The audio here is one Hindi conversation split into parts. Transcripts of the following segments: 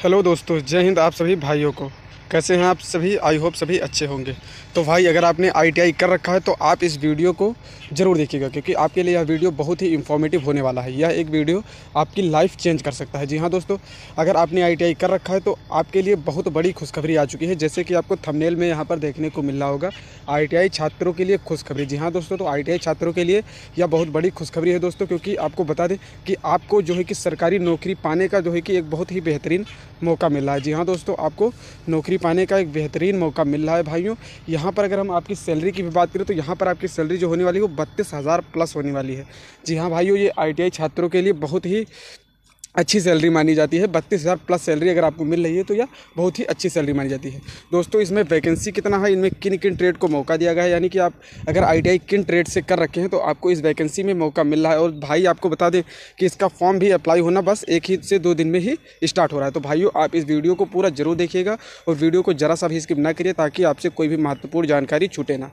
हेलो दोस्तों, जय हिंद आप सभी भाइयों को। कैसे हैं आप सभी? आई होप सभी अच्छे होंगे। तो भाई, अगर आपने आईटीआई कर रखा है तो आप इस वीडियो को ज़रूर देखिएगा, क्योंकि आपके लिए यह वीडियो बहुत ही इंफॉर्मेटिव होने वाला है। यह एक वीडियो आपकी लाइफ चेंज कर सकता है। जी हाँ दोस्तों, अगर आपने आईटीआई कर रखा है तो आपके लिए बहुत बड़ी खुशखबरी आ चुकी है। जैसे कि आपको थंबनेल में यहाँ पर देखने को मिल रहा होगा, आईटीआई छात्रों के लिए खुशखबरी। जी हाँ दोस्तों, तो आईटीआई छात्रों के लिए यह बहुत बड़ी खुशखबरी है दोस्तों, क्योंकि आपको बता दें कि आपको जो है कि सरकारी नौकरी पाने का जो है कि एक बहुत ही बेहतरीन मौका मिल रहा है। जी हाँ दोस्तों, आपको नौकरी पाने का एक बेहतरीन मौका मिल रहा है भाइयों। यहाँ पर अगर हम आपकी सैलरी की भी बात करें तो यहाँ पर आपकी सैलरी जो होने वाली है वो 32,000 प्लस होने वाली है। जी हाँ भाइयों, ये आईटीआई छात्रों के लिए बहुत ही अच्छी सैलरी मानी जाती है। 32,000 प्लस सैलरी अगर आपको मिल रही है तो यह बहुत ही अच्छी सैलरी मानी जाती है। दोस्तों, इसमें वैकेंसी कितना है, इनमें किन किन ट्रेड को मौका दिया गया है, यानी कि आप अगर आईटीआई किन ट्रेड से कर रखे हैं तो आपको इस वैकेंसी में मौका मिल रहा है। और भाई, आपको बता दें कि इसका फॉर्म भी अप्लाई होना बस 1 ही से 2 दिन में ही स्टार्ट हो रहा है। तो भाइयों, आप इस वीडियो को पूरा जरूर देखिएगा और वीडियो को ज़रा सा भी स्किप ना करिए, ताकि आपसे कोई भी महत्वपूर्ण जानकारी छूटे ना।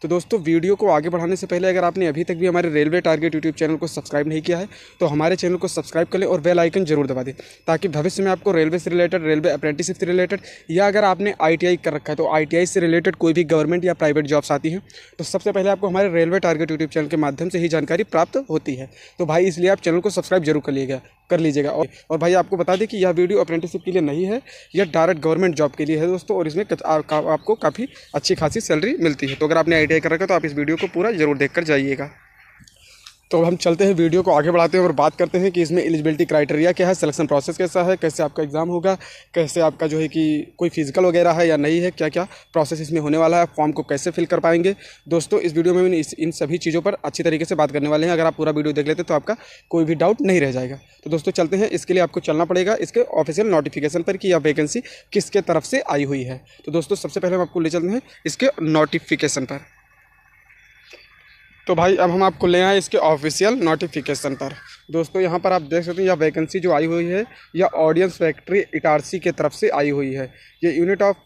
तो दोस्तों, वीडियो को आगे बढ़ाने से पहले अगर आपने अभी तक भी हमारे रेलवे टारगेट यूट्यूब चैनल को सब्सक्राइब नहीं किया है तो हमारे चैनल को सब्सक्राइब कर लें और बेल आइकन जरूर दबा दें, ताकि भविष्य में आपको रेलवे से रिलेटेड, रेलवे अप्रेंटिसशिप से रिलेटेड, या अगर आपने आईटीआई कर रखा है तो आईटीआई से रिलेटेड कोई भी गवर्नमेंट या प्राइवेट जॉब्स आती हैं तो सबसे पहले आपको हमारे रेलवे टारगेट यूट्यूब चैनल के माध्यम से ही जानकारी प्राप्त होती है। तो भाई, इसलिए आप चैनल को सब्सक्राइब जरूर कर लीजिएगा। और भाई, आपको बता दें कि यह वीडियो अप्रेंटिसशिप के लिए नहीं है, यह डायरेक्ट गवर्नमेंट जॉब के लिए है दोस्तों, और इसमें आपको काफ़ी अच्छी खासी सैलरी मिलती है। तो अगर आपने आईटीआई कर रखा है तो आप इस वीडियो को पूरा जरूर देखकर जाइएगा। तो अब हम चलते हैं, वीडियो को आगे बढ़ाते हैं और बात करते हैं कि इसमें एलिजिबिलिटी क्राइटेरिया क्या है, सिलेक्शन प्रोसेस कैसा है, कैसे आपका एग्जाम होगा, कैसे आपका जो है कि कोई फिजिकल वगैरह है या नहीं है, क्या क्या प्रोसेस इसमें होने वाला है, फॉर्म को कैसे फिल कर पाएंगे। दोस्तों, इस वीडियो में इन सभी चीज़ों पर अच्छी तरीके से बात करने वाले हैं। अगर आप पूरा वीडियो देख लेते तो आपका कोई भी डाउट नहीं रह जाएगा। तो दोस्तों, चलते हैं। इसके लिए आपको चलना पड़ेगा इसके ऑफिशियल नोटिफिकेशन पर कि यह वैकेंसी किसके तरफ से आई हुई है। तो दोस्तों, सबसे पहले हम आपको ले चलते हैं इसके नोटिफिकेशन पर। तो भाई, अब हम आपको ले आए इसके ऑफिशियल नोटिफिकेशन पर। दोस्तों, यहाँ पर आप देख सकते हैं यह वैकेंसी जो आई हुई है यह ऑडियंस फैक्ट्री इटारसी की तरफ से आई हुई है। ये unit of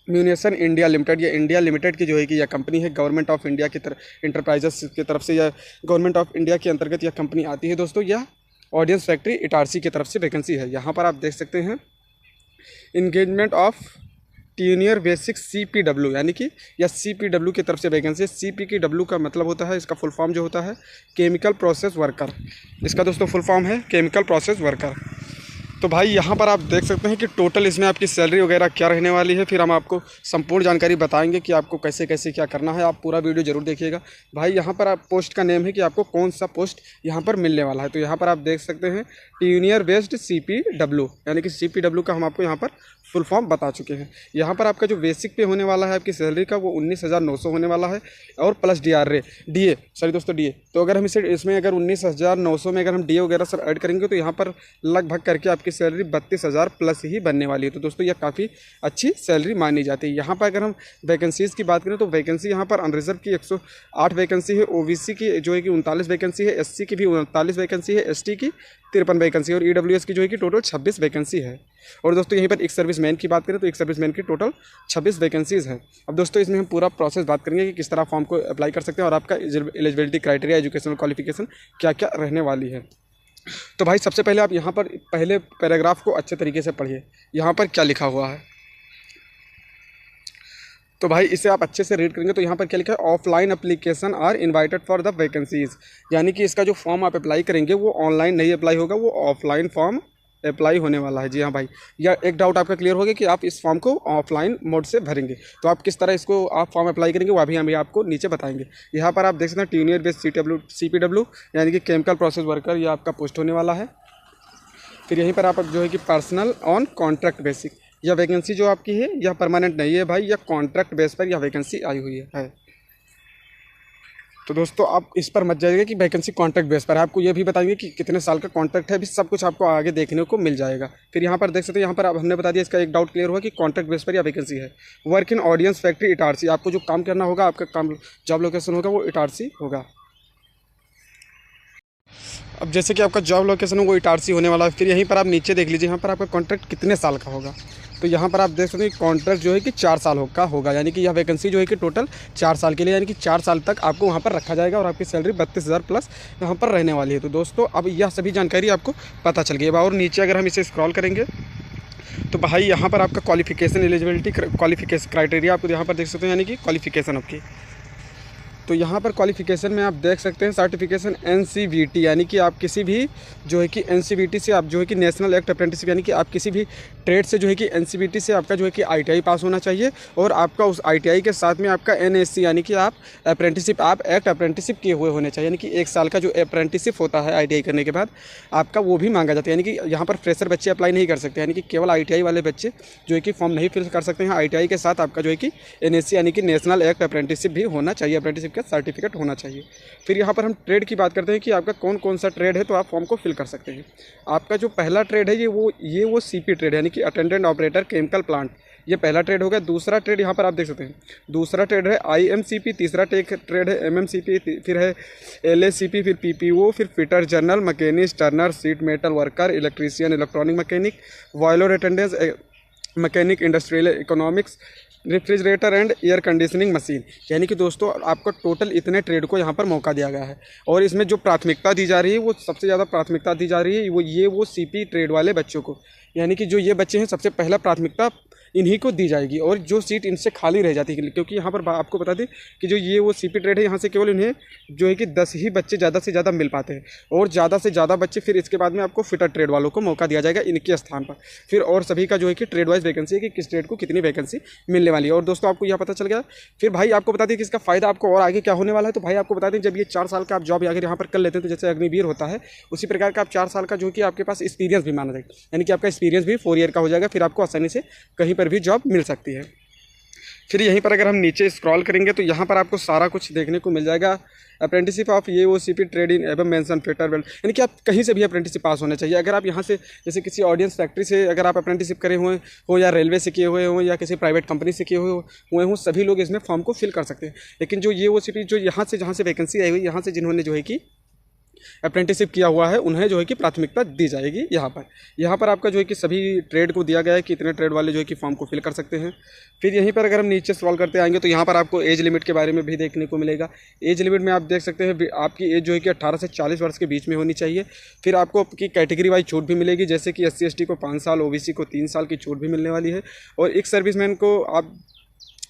munition India limited, ये इंडिया लिमिटेड की जो है कि यह कंपनी है, गवर्नमेंट ऑफ इंडिया की इंटरप्राइजेस की तरफ से, यह गवर्नमेंट ऑफ इंडिया के अंतर्गत यह कंपनी आती है। दोस्तों, यह ऑडियंस फैक्ट्री इटारसी की तरफ से वैकेंसी है। यहाँ पर आप देख सकते हैं इंगेजमेंट ऑफ टीनियर बेसिक CPW, यानी कि यह CPW की तरफ से वैकेंसी है। CPW का मतलब होता है, इसका फुल फॉर्म जो होता है केमिकल प्रोसेस वर्कर। इसका दोस्तों फुल फॉर्म है केमिकल प्रोसेस वर्कर। तो भाई, यहाँ पर आप देख सकते हैं कि टोटल इसमें आपकी सैलरी वगैरह क्या रहने वाली है। फिर हम आपको संपूर्ण जानकारी बताएंगे कि आपको कैसे कैसे क्या करना है। आप पूरा वीडियो जरूर देखिएगा। भाई, यहाँ पर आप पोस्ट का नेम है कि आपको कौन सा पोस्ट यहाँ पर मिलने वाला है। तो यहाँ पर आप देख सकते हैं टीनियर बेस्ड CPW, यानी कि CPW का हम आपको यहाँ पर फुल फॉर्म बता चुके हैं। यहाँ पर आपका जो बेसिक पे होने वाला है आपकी सैलरी का वो 19,900 होने वाला है, और प्लस DA। तो अगर हम इसमें अगर 19,900 में अगर हम DA वगैरह सब ऐड करेंगे तो यहाँ पर लगभग करके आपकी सैलरी 32,000 प्लस ही बनने वाली है। तो दोस्तों, यह काफ़ी अच्छी सैलरी मानी जाती है। यहाँ पर अगर हम वैकेंसीज़ की बात करें तो वैकेंसी यहाँ पर अनरिजर्व की 108 वैकेंसी है, OBC की जो है कि 39 वैकेंसी है, SC की भी 39 वैकेंसी है, ST की 53 वैकेंसी और EWS की जो है कि टोटल 26 वैकेंसी है। और दोस्तों, यहीं पर एक सर्विसमैन की बात करें तो एक सर्विसमैन की टोटल 26 वैकेंसीज़ हैं। अब दोस्तों, इसमें हम पूरा प्रोसेस बात करेंगे कि किस तरह फॉर्म को अप्लाई कर सकते हैं और आपका एलिजिबिलिटी क्राइटेरिया, एजुकेशनल क्वालिफिकेशन क्या क्या रहने वाली है। तो भाई, सबसे पहले आप यहाँ पर पहले पैराग्राफ को अच्छे तरीके से पढ़िए, यहाँ पर क्या लिखा हुआ है। तो भाई, इसे आप अच्छे से रीड करेंगे तो यहाँ पर क्या लिखा है, offline application are invited for the vacancies, यानी कि इसका जो फॉर्म आप अप्लाई करेंगे वो ऑनलाइन नहीं अप्लाई होगा, वो ऑफलाइन फॉर्म अप्लाई होने वाला है। जी हाँ भाई, या एक डाउट आपका क्लियर हो गया कि आप इस फॉर्म को ऑफलाइन मोड से भरेंगे। तो आप किस तरह इसको आप फॉर्म अप्लाई करेंगे वो अभी हम आपको नीचे बताएंगे। यहाँ पर आप देख सकते हैं टीनियर बेस्ड CPW, यानी कि केमिकल प्रोसेस वर्कर, यह आपका पोस्ट होने वाला है। फिर यहीं पर आप जो है कि पर्सनल ऑन कॉन्ट्रैक्ट बेसिक, यह वैकेंसी जो आपकी है यह परमानेंट नहीं है भाई, यह कॉन्ट्रैक्ट बेस पर यह वैकेंसी आई हुई है। तो दोस्तों, आप इस पर मत जाइएगा कि वैकेंसी कॉन्ट्रैक्ट बेस पर है, आपको ये भी बताएंगे कि कितने साल का कॉन्ट्रैक्ट है, भी सब कुछ आपको आगे देखने को मिल जाएगा। फिर यहाँ पर देख सकते हैं, यहाँ पर अब हमने बता दिया, इसका एक डाउट क्लियर हुआ कि कॉन्ट्रैक्ट बेस पर यह वैकेंसी है। Work in audience factory Itarsi, आपको जो काम करना होगा, आपका काम जॉब लोकेशन होगा वो इटारसी होगा। अब जैसे कि आपका जॉब लोकेशन है वो इटारसी होने वाला है। फिर यहीं पर आप नीचे देख लीजिए, यहाँ पर आपका कॉन्ट्रैक्ट कितने साल का होगा। तो यहाँ पर आप देख सकते हैं कॉन्ट्रैक्ट जो है कि 4 साल का होगा, यानी कि यह वैकेंसी जो है कि टोटल 4 साल के लिए, यानी कि 4 साल तक आपको वहाँ पर रखा जाएगा और आपकी सैलरी 32,000 प्लस यहाँ पर रहने वाली है। तो दोस्तों, अब यह सभी जानकारी आपको पता चल गई है। और नीचे अगर हम इसे स्क्रॉल करेंगे तो भाई यहाँ पर आपका क्वालिफिकेशन एलिजिबिलिटी क्वालिफिकेशन क्राइटेरिया आपको यहाँ पर देख सकते हैं, यानी कि क्वालिफिकेशन आपकी। तो यहाँ पर क्वालिफिकेशन में आप देख सकते हैं सर्टिफिकेशन NCVT, यानी कि आप किसी भी जो है कि NCVT से आप जो है कि नेशनल एक्ट अप्रेंटिसशिप, यानी कि आप किसी भी ट्रेड से जो है कि NCVT से आपका जो है कि ITI पास होना चाहिए, और आपका उस ITI के साथ में आपका NSC यानी कि आप अप्रेंटिसशिप, आप एक्ट अप्रेंटिसशिप किए हुए होने चाहिए, यानी कि 1 साल का जो अप्रेंटिसशिप होता है ITI करने के बाद आपका वो भी मांगा जाता है। यानी कि यहाँ पर फ्रेशर बच्चे अप्लाई नहीं कर सकते, यानी कि केवल ITI वाले बच्चे जो है कि फॉर्म नहीं फिल कर सकते हैं। ITI के साथ आपका जो है कि NSC यानी कि नेशनल एक्ट अप्रेंटिसशिप भी होना चाहिए, अप्रेंटिसशिप का सर्टिफिकेट होना चाहिए। फिर यहाँ पर हम ट्रेड की बात करते हैं कि आपका कौन कौन सा ट्रेड है, तो आप फॉर्म को फिल कर सकते हैं। आपका जो पहला ट्रेड है ये वो CP ट्रेड, यानी कि अटेंडेंट ऑपरेटर केमिकल प्लांट, ये पहला ट्रेड हो गया। दूसरा ट्रेड यहाँ पर आप देख सकते हैं, दूसरा ट्रेड है IMCP, तीसरा ट्रेड है MMCP, फिर है LACP, फिर PPO, फिर fitter general, machinist, Turner, seat metal worker, electrician, electronic mechanic, boiler attendance mechanic, industrial economics, refrigerator and air conditioning machine. यानी कि दोस्तों आपको टोटल इतने ट्रेड को यहाँ पर मौका दिया गया है, और इसमें जो प्राथमिकता दी जा रही है, वो सबसे ज़्यादा प्राथमिकता दी जा रही है वो CP ट्रेड वाले बच्चों को, यानी कि जो ये बच्चे हैं सबसे पहला प्राथमिकता इन्हीं को दी जाएगी, और जो सीट इनसे खाली रह जाती है, क्योंकि यहाँ पर आपको बता दें कि जो ये वो CP ट्रेड है, यहाँ से केवल इन्हें जो है कि 10 ही बच्चे ज़्यादा से ज़्यादा मिल पाते हैं, और ज़्यादा से ज़्यादा बच्चे फिर इसके बाद में आपको फिटर ट्रेड वालों को मौका दिया जाएगा इनके स्थान पर। फिर और सभी का जो है कि ट्रेड वाइज वैकेंसी है कि किस ट्रेड को कितनी वैकेंसी मिलने वाली है। और दोस्तों आपको यह पता चल गया। फिर भाई आपको बता दें कि इसका फ़ायदा आपको और आगे क्या होने वाला है। तो भाई आपको बता दें, जब ये 4 साल का आप जॉब अगर यहाँ पर कर लेते हैं, तो जैसे अग्निवीर होता है उसी प्रकार का आप 4 साल का जो कि आपके पास एक्सपीरियंस भी माना जाएगा, यानी कि आपका एक्सपीरियंस भी 4 ईयर का हो जाएगा, फिर आपको आसानी से कहीं पर भी जॉब मिल सकती है। फिर यहीं पर अगर हम नीचे स्क्रॉल करेंगे तो यहाँ पर आपको सारा कुछ देखने को मिल जाएगा। अप्रेंटिसशिप ऑफ ये वो CP ट्रेड इन एवं मेंशन फिटर वेल्ड, यानी कि आप कहीं से भी अप्रेंटिसशिप पास होना चाहिए। अगर आप यहाँ से जैसे किसी ऑडियंस फैक्ट्री से अगर आप अप्रेंटिसशिप करे हुए हो, या रेलवे से किए हुए हो, या किसी प्राइवेट कंपनी से किए हुए हो, सभी लोग इसमें फॉर्म को फिल कर सकते हैं। लेकिन जो ये वो CP जो यहाँ से जहाँ से वैकेंसी आई हुई, यहाँ से जिन्होंने जो है कि अप्रेंटिसशिप किया हुआ है, उन्हें जो है कि प्राथमिकता दी जाएगी। यहाँ पर आपका जो है कि सभी ट्रेड को दिया गया है कि इतने ट्रेड वाले जो है कि फॉर्म को फिल कर सकते हैं। फिर यहीं पर अगर हम नीचे स्क्रॉल करते आएंगे तो यहाँ पर आपको एज लिमिट के बारे में भी देखने को मिलेगा। एज लिमिट में आप देख सकते हैं आपकी एज जो है कि 18 से 40 वर्ष के बीच में होनी चाहिए। फिर आपको आपकी कैटेगरी वाइज छूट भी मिलेगी, जैसे कि SC ST को 5 साल, OBC को 3 साल की छूट भी मिलने वाली है, और एक सर्विसमैन को आप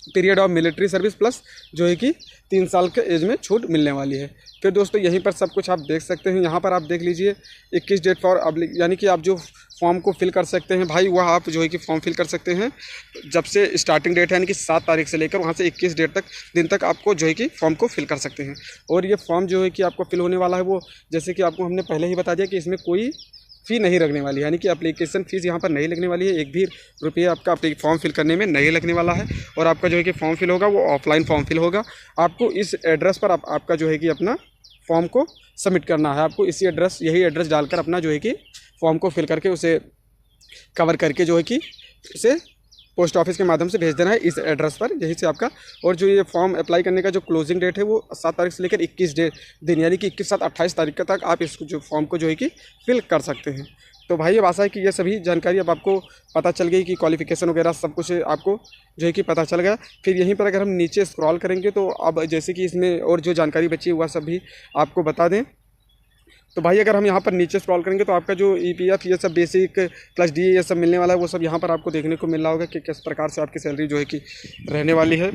period of military service plus जो है कि 3 साल के एज में छूट मिलने वाली है। फिर दोस्तों यहीं पर सब कुछ आप देख सकते हैं। यहाँ पर आप देख लीजिए 21 डेट फॉर यानी कि आप जो फॉर्म को फिल कर सकते हैं भाई, वह आप जो है कि फॉर्म फिल कर सकते हैं जब से स्टार्टिंग डेट है, यानी कि 7 तारीख से लेकर वहाँ से 21 दिन तक आपको जो है कि फॉर्म को फिल कर सकते हैं। और ये फॉर्म जो है कि आपको फिल होने वाला है, वो जैसे कि आपको हमने पहले ही बता दिया कि इसमें कोई फ़ी नहीं लगने वाली है, यानी कि एप्लीकेशन फ़ीस यहाँ पर नहीं लगने वाली है। 1 भी रुपये आपका फॉर्म फिल करने में नहीं लगने वाला है। और आपका जो है कि फॉर्म फिल होगा वो ऑफलाइन फॉर्म फिल होगा। आपको इस एड्रेस पर आपका जो है कि अपना फॉर्म को सबमिट करना है। आपको यही एड्रेस डालकर अपना जो है कि फॉर्म को फिल करके उसे कवर करके जो है कि उसे पोस्ट ऑफिस के माध्यम से भेज देना है इस एड्रेस पर, यहीं से आपका। और जो ये फॉर्म अप्लाई करने का जो क्लोजिंग डेट है वो 7 तारीख से लेकर 21 दिन, यानी कि 21, 7, 28 तारीख तक आप इस जो फॉर्म को जो है कि फिल कर सकते हैं। तो भाई अब आशा है कि ये सभी जानकारी अब आपको पता चल गई कि क्वालिफिकेशन वगैरह सब कुछ आपको जो है कि पता चल गया। फिर यहीं पर अगर हम नीचे स्क्रॉल करेंगे तो अब जैसे कि इसमें और जो जानकारी बची है वह सब भी आपको बता दें। तो भाई अगर हम यहाँ पर नीचे स्क्रॉल करेंगे तो आपका जो EPF ये सब बेसिक प्लस DA ये सब मिलने वाला है, वो सब यहाँ पर आपको देखने को मिल रहा होगा कि किस प्रकार से आपकी सैलरी जो है कि रहने वाली है।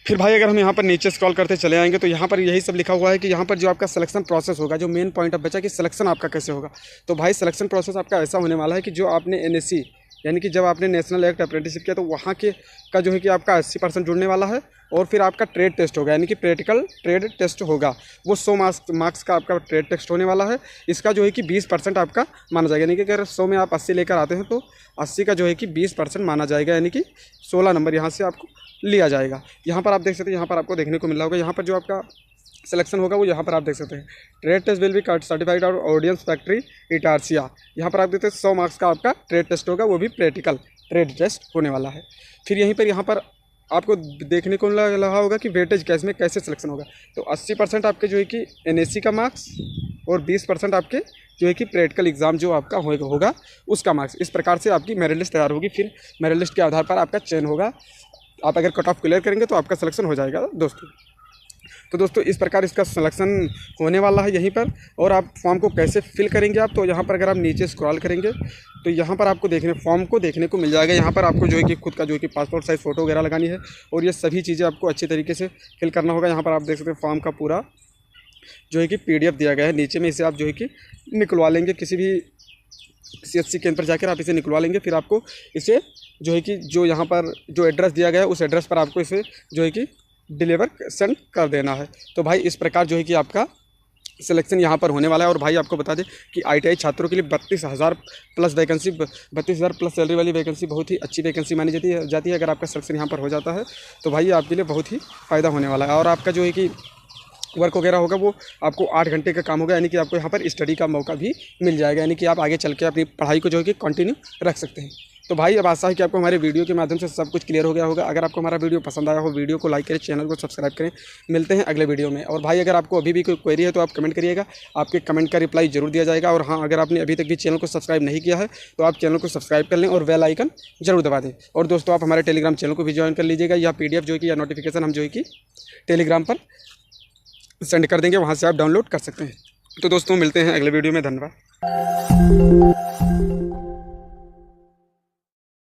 फिर भाई अगर हम यहाँ पर नीचे स्क्रॉल करते चले आएंगे तो यहाँ पर यही सब लिखा हुआ है कि यहाँ पर जो आपका सिलेक्शन प्रोसेस होगा, जो मेन पॉइंट अब बचा कि सिलेक्शन आपका कैसे होगा। तो भाई सिलेक्शन प्रोसेस आपका ऐसा होने वाला है कि जो आपने NSC यानी कि जब आपने नेशनल एक्ट अप्रेंटिसशिप किया तो वहाँ के का जो है कि आपका 80% जुड़ने वाला है। और फिर आपका ट्रेड टेस्ट होगा, यानी कि प्रैक्टिकल ट्रेड टेस्ट होगा, वो 100 मार्क्स का आपका ट्रेड टेस्ट होने वाला है। इसका जो है कि 20% आपका माना जाएगा, यानी कि अगर 100 में आप 80 लेकर आते हैं तो 80 का जो है कि 20% माना जाएगा, यानी कि 16 नंबर यहाँ से आपको लिया जाएगा। यहाँ पर आप देख सकते हैं, यहाँ पर आपको देखने को मिल रहा होगा, यहाँ पर जो आपका सिलेक्शन होगा वो यहाँ पर आप देख सकते हैं। Trade test will be certified और ऑडियंस फैक्ट्री इटारसिया, यहाँ पर आप देखते हैं 100 मार्क्स का आपका ट्रेड टेस्ट होगा, वो भी प्रैक्टिकल ट्रेड टेस्ट होने वाला है। फिर यहाँ पर आपको देखने को मिल रहा होगा कि वेटेज कैसे में कैसे सिलेक्शन होगा। तो 80% आपके जो है कि NSC का मार्क्स और 20% आपके जो है कि प्रैक्टिकल एग्ज़ाम जो आपका होगा उसका मार्क्स। इस प्रकार से आपकी मेरिट लिस्ट तैयार होगी। फिर मेरिट लिस्ट के आधार पर आपका चयन होगा। आप अगर कट ऑफ क्लियर करेंगे तो आपका सिलेक्शन हो जाएगा दोस्तों। तो दोस्तों इस प्रकार इसका सिलेक्शन होने वाला है यहीं पर। और आप फॉर्म को कैसे फिल करेंगे आप, तो यहाँ पर अगर आप नीचे स्क्रॉल करेंगे तो यहाँ पर आपको फॉर्म को देखने को मिल जाएगा। यहाँ पर आपको जो है कि खुद का जो है कि पासपोर्ट साइज़ फ़ोटो वगैरह लगानी है और ये सभी चीज़ें आपको अच्छे तरीके से फिल करना होगा। यहाँ पर आप देख सकते हैं फॉर्म का पूरा जो है कि PDF दिया गया है नीचे में। इसे आप जो है कि निकलवा लेंगे, किसी भी CSC केंद्र पर जाकर आप इसे निकलवा लेंगे। फिर आपको इसे जो है कि जो यहाँ पर जो एड्रेस दिया गया है उस एड्रेस पर आपको इसे जो है कि डिलीवर सेंड कर देना है। तो भाई इस प्रकार जो है कि आपका सिलेक्शन यहाँ पर होने वाला है। और भाई आपको बता दें कि ITI छात्रों के लिए 32,000 प्लस वैकेंसी, 32,000 प्लस सैलरी वाली वैकेंसी बहुत ही अच्छी वैकेंसी मानी जाती है। अगर आपका सिलेक्शन यहाँ पर हो जाता है तो भाई आपके लिए बहुत ही फ़ायदा होने वाला है। और आपका जो है कि वर्क वगैरह होगा वो आपको 8 घंटे का काम होगा, यानी कि आपको यहाँ पर स्टडी का मौका भी मिल जाएगा, यानी कि आप आगे चल के अपनी पढ़ाई को जो है कि कंटिन्यू रख सकते हैं। तो भाई अब आशा है कि आपको हमारे वीडियो के माध्यम से सब कुछ क्लियर हो गया होगा। अगर आपको हमारा वीडियो पसंद आया हो, वीडियो को लाइक करें, चैनल को सब्सक्राइब करें। मिलते हैं अगले वीडियो में। और भाई अगर आपको अभी भी कोई क्वेरी है तो आप कमेंट करिएगा, आपके कमेंट का रिप्लाई जरूर दिया जाएगा। और हाँ, अगर आपने अभी तक भी चैनल को सब्सक्राइब नहीं किया है तो आप चैनल को सब्सक्राइब कर लें और बेल आइकन जरूर दबा दें। और दोस्तों आप हमारे टेलीग्राम चैनल को भी ज्वाइन कर लीजिएगा। यह PDF जो है कि या नोटिफिकेशन हम जो है कि टेलीग्राम पर सेंड कर देंगे, वहाँ से आप डाउनलोड कर सकते हैं। तो दोस्तों मिलते हैं अगले वीडियो में। धन्यवाद।